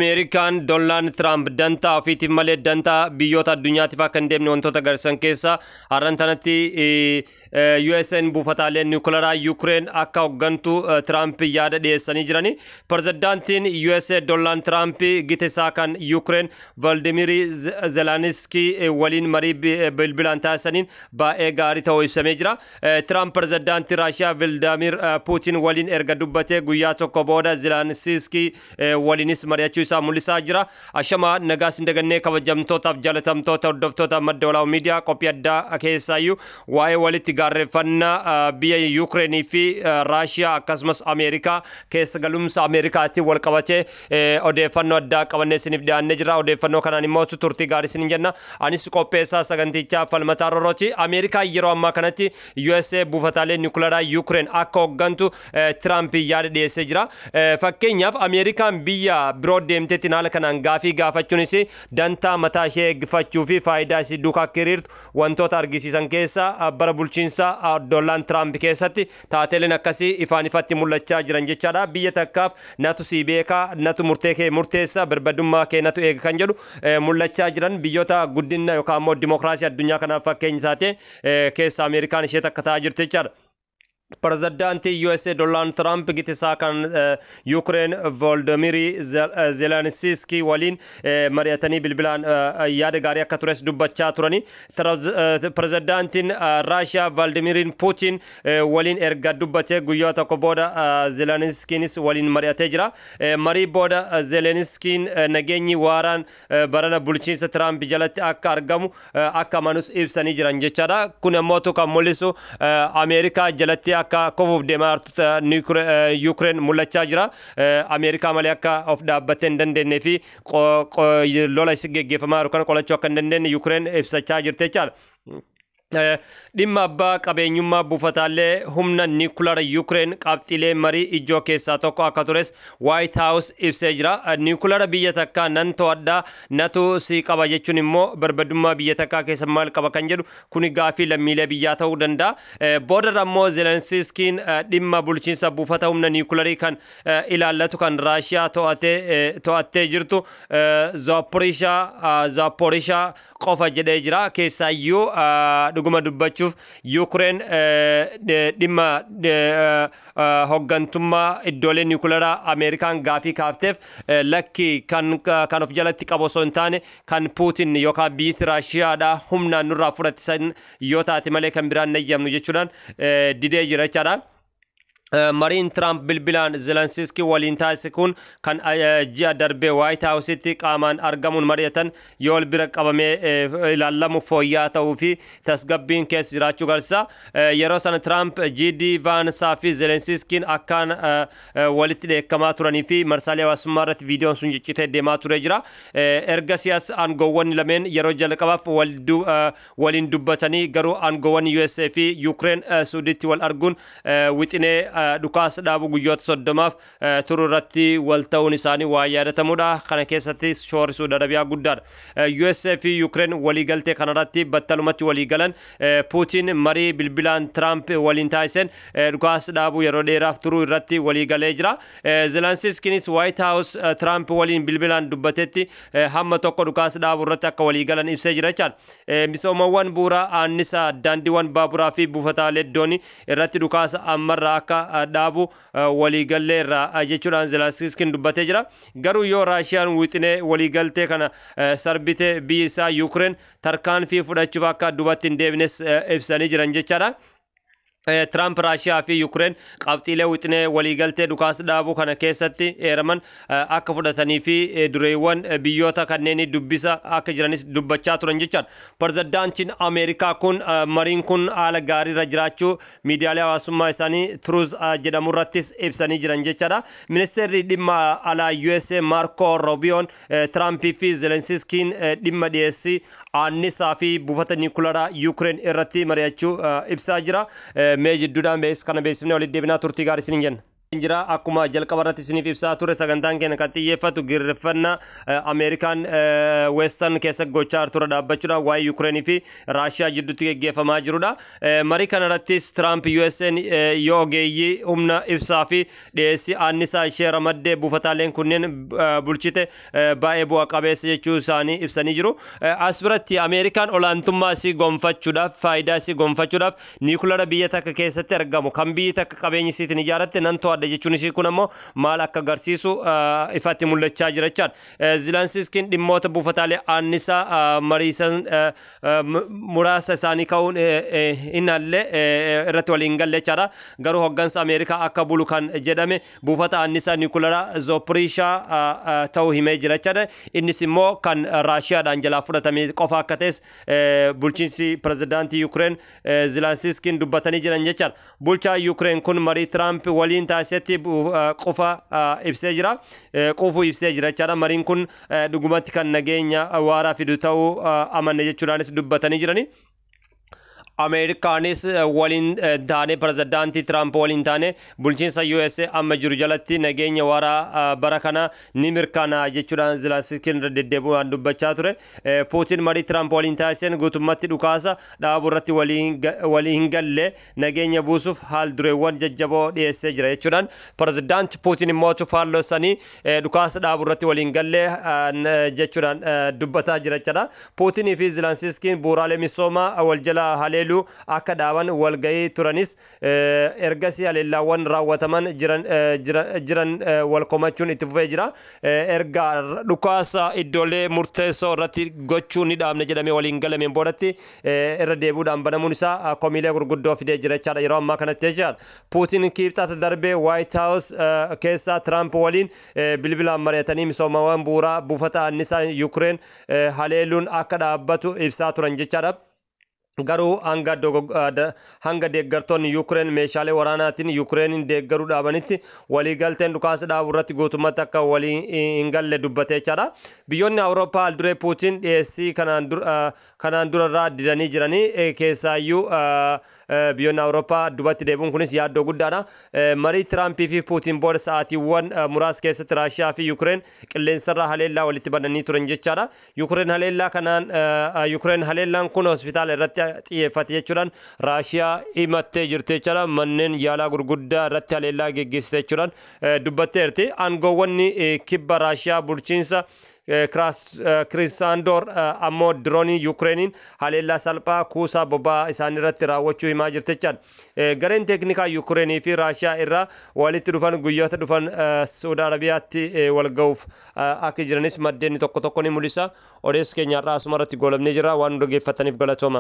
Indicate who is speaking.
Speaker 1: Ameerikaan Donald Trump dantaa ofiitiif malee dantaa biyyoota addunyaatiif akka hin deemne wantoota garsan keessa har'an tanatti USN buufataalee niwukilaraa Ukraine akka hoggantu Trump yaada dhiyeessanii jirani. Pirezidaantiin USA Donald Trump gita isaa kan Ukraine Volodymyr Zelensky waliin marii bilbilaan taasisaniin baay'ee gaarii ta'uu ibsamee jira. Trump pirezidaantii Russia Vladimir Putin waliin erga dubbatee guyyaa tokko booda Zelensky waliinis mari'achuu isaa mul'isaa jira. Ashama nagaa sindagannee kabajamtootaaf jaalatamtoota hordoftoota madda walaa miidiyaa qophii addaa keessaayyuu waa'ee walitti gaarreeffannaa biyya Ukraine fi Russia akkasumas Ameerikaa keessa galumsa Ameerikaatti wal qabatee odeeffannoo addaa qabannee isiniif dhiyaannee jira. Odeeffannoo kanaan immoo turtii gaarii isin jenna. Anis qopheessaa sagantichaa falmataa rorooti. Ameerikaa yeroo ammaa kanatti USA buufataalee niwukilaraa Ukraine akka hoggantu Trump yaada dhiyeessee jira. Fakkeenyaaf Ameerikaan biyya biroo deemteetti haala kanaan gaafii gaafachuunis dantaa mataa ishee eeggifachuu fi faayidaa isii duukaa kiriirtu wantoota argisiisan keessa bara bulchiinsa Donald Trump keessatti taateleen akkasii ifaan ifatti mul'achaa jiran jechaadha. Biyya takkaaf natu si beekaa natu murtee kee murteessa birmadummaa kee natu eega kan jedhu mul'achaa jiran biyyoota guddina yookaan immoo dimokiraasii addunyaa kanaaf fakkeenya taate keessa Ameerikaan ishee takka ta'aa jirti jechaadha. Pirezidaantii USA Donald Trump gita isaa kan Ukraine Volodymyr Zelensky waliin mari'atanii bilbilaan yaada gaarii akka tures dubbachaa turani. Pirezidaantiin Russia Vladimir Putin waliin erga dubbatee guyyaa tokko booda Zelenskyinis waliin mari'atee jira. Marii booda Zelenskyin nageenyi waaraan barana bulchiinsa Trump jalatti akka argamu akka amanus ibsanii jiran jechaadha. Kun ammoo kan mul'isu Ameerikaa jalatti akka kofuuf deemaa Ukraine mul'achaa jira. Ameerikaa malee akka of dhaabbattee hin dandeenye fi lola isi geggeeffamaa jiru kana qolachuu akka hin dandeenye Ukraine ibsachaa jirti jechaadha. Dhimma abbaa qabeenyummaa buufataalee humna niwukilaraa Ukraine qabxiilee marii ijoo keessaa tokko akka tures White House ibsee jira. Niwukilaraa biyya takkaa nan to'adhaa natu si qaba jechuun immoo barbadummaa biyya takkaa keessa maal qaba kan jedhu kuni gaafii lammiilee biyyaa ta'uu danda'a. Booda immoo Zelenskyin dhimma bulchiinsa buufata humna niwukilaarii kan ilaallatu kan Raashiyaa to'attee jirtu Zaporizhzhia qofa jedhee jira. Keessaayyuu dhuguma dubbachuuf Ukraine dhimma hoggantummaa iddoolee niwukilaraa Ameerikaan gaafii kaafteef lakki kan of jalatti qabu osoo hin taane kan Putin yookaan biyyi Raashiyaadha humnaan nurraa fudhatisan yoo taate malee kan biraan nayyamnu jechuudhaan didee jira jechaadha. Mariin Trump bilbilaan Zelensky waliin taasise kun kan ji'a darbee White House'tti qaamaan argamuun mari'atan yoo bira qabamee ilaallamu fooyya'aa ta'uu fi tasgabbiin keessa jiraachuu agarsiisa. Yeroo sana Trump GD Vance fi Zelenskyin akkaan walitti dheekkamaa turanii fi marsaalee hawaasummaa irratti viidiyoon sun ciccitee deemaa ture jira. Ergasiyaas aangoowwan lameen yeroo jalqabaaf waliin dubbatanii garuu aangoowwan USA fi Ukraine Suuditti wal arguun wixinee dhukaas dhaabu guyyoota 30 turu irratti wal ta'uun isaanii waa yaadatamudha. Kana keessatti shoorri Saudi Arabiyaa guddaadha. USA fi Ukraine waliigaltee kanarratti battalumatti waliigalan Putin marii bilbilaan Trump waliin taasisen dhukaas dhaabu yeroo dheeraaf turu irratti waliigalee jira. Zelenskyinis White House Trump waliin bilbilaan dubbatetti hamma tokko dhukaas dhaabu irratti akka waliigalan ibsee jira jechaadha. Misoomawwan bu'uuraa annisaa daandiiwwan baaburaa fi buufataalee doonii irratti dhukaasa ammarraa akka dhaabu waliigallee irraa jechuudhaan Zelensky'n dubbatee jira. Garuu yoo Raashiyaan wixinee waliigaltee kana sarbite biyyi isaa Ukraine tarkaanfii fudhachuuf akka duubatti hin deebines ibsanii jiran jechaadha. Trump Russia fi Ukraine qabxiilee wixinee waliigaltee dhukaas dhaabu kana keessatti eeraman akka fudhatanii fi dureewwan biyyoota kanneen dubbisa akka jiranis dubbachaa turan jechaadha. Pirezidaantiin Ameerikaa kun mariin kun haala gaariirra jiraachuu miidiyaalee hawaasummaa isaanii Truth jedhamu irrattis ibsanii jiran jechaadha. Ministeerri dhimma alaa USA Marco Rubioon Trump fi Zelenskyin dhimma dhiyeessii annisaa fi buufata niwukilaraa Ukraine irratti mari'achuu ibsaa jira. Mee jidduudhaan kana beeksifnee walitti deebinaa turtii gaarii isiniin jenna. jira akkuma jalqabarratti isiniif ibsaa ture sagantaan keenya kan xiyyeeffatu girriffanna Ameerikaan Western keessa gochaa ture dhaabbachuudhaan waa'ee Ukraine fi Russia jidduutti geggeeffamaa jirudha. Marii kanarrattis Trump USN yoo ogeeyyii humna ibsaa fi dhiyeessii annisaa ishee ramaddee buufataaleen kunneen bulchite baay'ee bu'a qabeessa jechuu isaanii ibsanii jiru. As biratti Ameerikaan olaantummaa isii gonfachuudhaaf faayidaa isii gonfachuudhaaf niikulara biyya takka keessatti argamu kan biyyi takka qabeenyi isiitiin ijaaratte nan to'adha jechuun ishii kun ammoo maal akka agarsiisu ifatti mul'achaa jira jechaadha. Zelenskiin dhimmoota buufataalee annisaa mariisan muraasa isaanii ka'uun innallee irratti waliin galle jechaadha. Garuu hoggansa Ameerikaa akka bulu kan jedhame buufata annisaa niikulara Zooporishaa ta'uu himee jira jechaadha. Innis immoo kan Raashiyaadhaan jalaa fudhatame qofa akka ta'es bulchiinsi pirezidaantii Ukraine Zelenskiin dubbatanii jiran jechaadha. Bulchaa Ukraine kun marii Trump waliin taasisetti qofa ibsee jira. Qofu ibsee jira jechaadha. Mariin kun dhugumatti kan nageenya waaraa fidu ta'uu amanne jechuudhaanis dubbatanii jirani. Ameerikaanis waliin taane pirezidaantii Trump waliin taane bulchiinsa USA amma jiru jalatti nageenya waaraa bara kana ni mirkana jechuudhaan Zelenskiin deddeebi'uudhaan dubbachaa ture. Putin marii Trump waliin taasiseen guutummaatti dhukaasa dhaabuu irratti waliin galle nageenya buusuuf haal dureewwan jajjaboo dhiyeessee jira jechuudhaan pirezidaanti Putin immoo faalloo sanii dhukaasa dhaabuu irratti waliin galle jechuudhaan dubbataa jira jechuudha. Putinii fi Zelenskiin bu'uuraalee misoomaa wal jalaa haleelu akka dhaaban walgahii turanis ergasii haleellaawwan raawwataman jiran wal komachuun itti fufee jira. Erga dhukaasa iddoolee murteessoo irratti gochuun ni dhaabne jedhamee waliin galameen boodatti irra deebi'uudhaan banamuun isaa komiilee gurguddoo fidee jira jechaadha yeroo ammaa kanatti jechaadha. Putin kibxata darbee White House keessaa Trump waliin bilbilaan mari'atanii misoomawwan bu'uuraa buufata annisaa Ukraine haleeluun akka dhaabbatu ibsaa turan jechaadha. Garuu hanga deeggartoonni Ukraine meeshaalee waraanaatiin Ukraine deeggaruu dhaabanitti waliigalteen dhukaasa dhaabuu irratti guutummaatti akka waliin hin galle dubbatee jechaadha. Biyyoonni Awurooppaa alduree Putin dhiyeessii kanaan durarraa didanii jiranii keessaayyuu biyyoonni Awurooppaa dubatti deebi'uun kunis yaaddoo guddaadha. Marii Tirampii fi Putin booda sa'aatiiwwan muraasa keessatti Raashiyaa fi Ukraine qilleensarraa haleellaa walitti bananii turan jechaadha. Ukraine haleellaan kun hospitaala irratti xiyyeeffate jechuudhaan Raashiyaa himattee jirti jechuudha. Manneen yaalaa gurguddaa irratti haleellaa geggeessite jechuudhaan dubbatteerti. Aangoowwanni kibba Raashiyaa bulchiinsa Krisandor ammoo diroonii Ukrainiin haleellaa salphaa kuusaa boba'aa isaanii irratti raawwachuu himaa jirti jechuudha. Gareen teeknikaa Ukrainii fi Raashiyaa irraa walitti dhufan guyyoota dhufan Saudi Arabiyaatti wal ga'uuf akka jiranis maddeen tokko tokko ni mul'isa. Odeessa keenyarraa asuma irratti goolabnee jira. Waan dhaggeeffataniif galatooma.